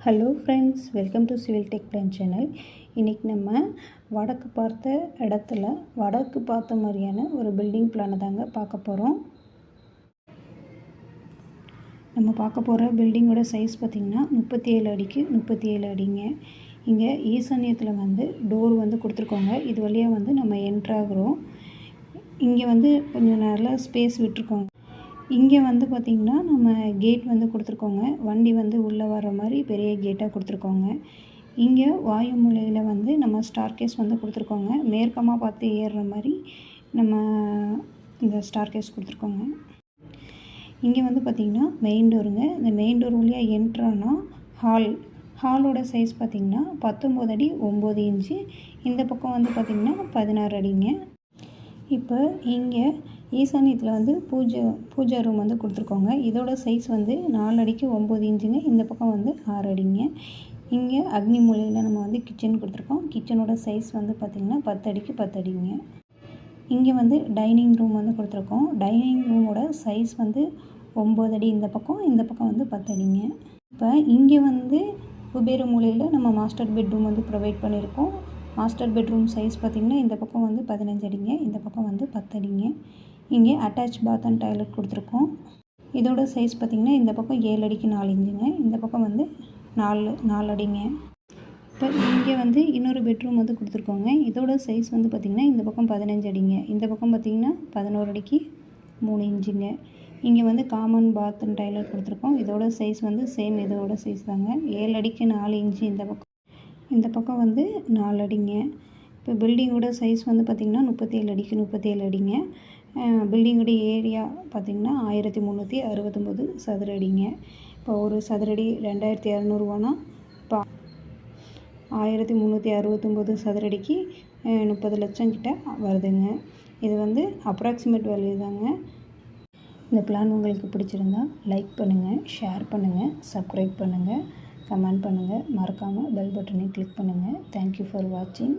Hello friends, welcome to civil tech plan channel. இன்றைக்கி நம்ம வடக்கு பார்த்த இடத்துல வடக்கு பார்த்த மாதிரியான ஒரு பில்டிங் பிளானை தாங்க பார்க்க போகிறோம். நம்ம பார்க்க போகிற பில்டிங்கோட சைஸ் பார்த்திங்கன்னா 37 அடிக்கு 37 அடிங்க. இங்கே ஈசானியத்தில் டோர் கொடுத்துருக்கோங்க. இது வழியாக நம்ம என்ட்ராகிறோம். இங்கே கொஞ்சம் நல்லா ஸ்பேஸ் விட்டுருக்கோங்க. இங்கே பார்த்திங்கன்னா நம்ம கேட் கொடுத்துருக்கோங்க. வண்டி உள்ளே வர மாதிரி பெரிய கேட்டாக கொடுத்துருக்கோங்க. இங்கே வாயு மூலையில் நம்ம ஸ்டார்கேஸ் கொடுத்துருக்கோங்க. மேற்கமாக பார்த்து ஏறுற மாதிரி நம்ம இந்த ஸ்டார்கேஸ் கொடுத்துருக்கோங்க. இங்கே பார்த்திங்கன்னா மெயின் டோருங்க. இந்த மெயின் டோர் வழியாக என்ட்ரானா ஹாலோட சைஸ் பார்த்திங்கன்னா 19 அடி 9 இன்ச்சு. இந்த பக்கம் பார்த்திங்கன்னா 16 அடிங்க. இப்போ இங்கே ஈசானியத்தில் பூஜா ரூம் கொடுத்துருக்கோங்க. இதோட சைஸ் 4 அடிக்கு 9 இன்ச்சுங்க. இந்த பக்கம் 6 அடிங்க. இங்கே அக்னி மூலையில் நம்ம கிச்சன் கொடுத்துருக்கோம். கிச்சனோட சைஸ் பார்த்திங்கன்னா 10 அடிக்கு 10 அடிங்க. இங்கே டைனிங் ரூம் கொடுத்துருக்கோம். டைனிங் ரூமோட சைஸ் 9 அடி இந்த பக்கம் 10 அடிங்க. இப்போ இங்கே குபேர மூலையில் நம்ம மாஸ்டர் பெட்ரூம் ப்ரொவைட் பண்ணியிருக்கோம். மாஸ்டர் பெட்ரூம் சைஸ் பார்த்திங்கன்னா இந்த பக்கம் 15 அடிங்க, இந்த பக்கம் 10 அடிங்க. இங்கே அட்டாச் பாத் அண்ட் டாய்லெட் கொடுத்துருக்கோம். இதோட சைஸ் பார்த்திங்கன்னா இந்த பக்கம் 7 அடிக்கு 4 இன்ச்சுங்க, இந்த பக்கம் 4 அடிங்க. இப்போ இங்கே இன்னொரு பெட்ரூம் கொடுத்துருக்கோங்க. இதோட சைஸ் பார்த்திங்கன்னா இந்த பக்கம் 15 அடிங்க, இந்த பக்கம் பார்த்திங்கன்னா 11 அடிக்கு 3 இன்ச்சுங்க. இங்கே காமன் பாத் அண்ட் டாய்லெட் கொடுத்துருக்கோம். இதோட சைஸ் சேம் இதோட சைஸ் தாங்க, 7 அடிக்கு 4 இன்ச்சு. இந்த பக்கம் 4 அடிங்க. இப்போ பில்டிங்கோட சைஸ் பார்த்திங்கன்னா 37 அடிக்கு 37 அடிங்க. பில்டிங்கோட ஏரியா பார்த்திங்கன்னா 1369 சதுர அடிங்க. இப்போ ஒரு சதுரடி 2200 ரூபானா இப்போ 1369 சதுரடிக்கு 30 லட்சம் கிட்ட வருதுங்க. இது அப்ராக்சிமேட் வேல்யூ தாங்க. இந்த பிளான் உங்களுக்கு பிடிச்சிருந்தா லைக் பண்ணுங்கள், ஷேர் பண்ணுங்கள், சப்ஸ்கிரைப் பண்ணுங்கள், கமெண்ட் பண்ணுங்கள். மறக்காமல் பெல் பட்டனை கிளிக் பண்ணுங்கள். தேங்க்யூ ஃபார் வாட்சிங்.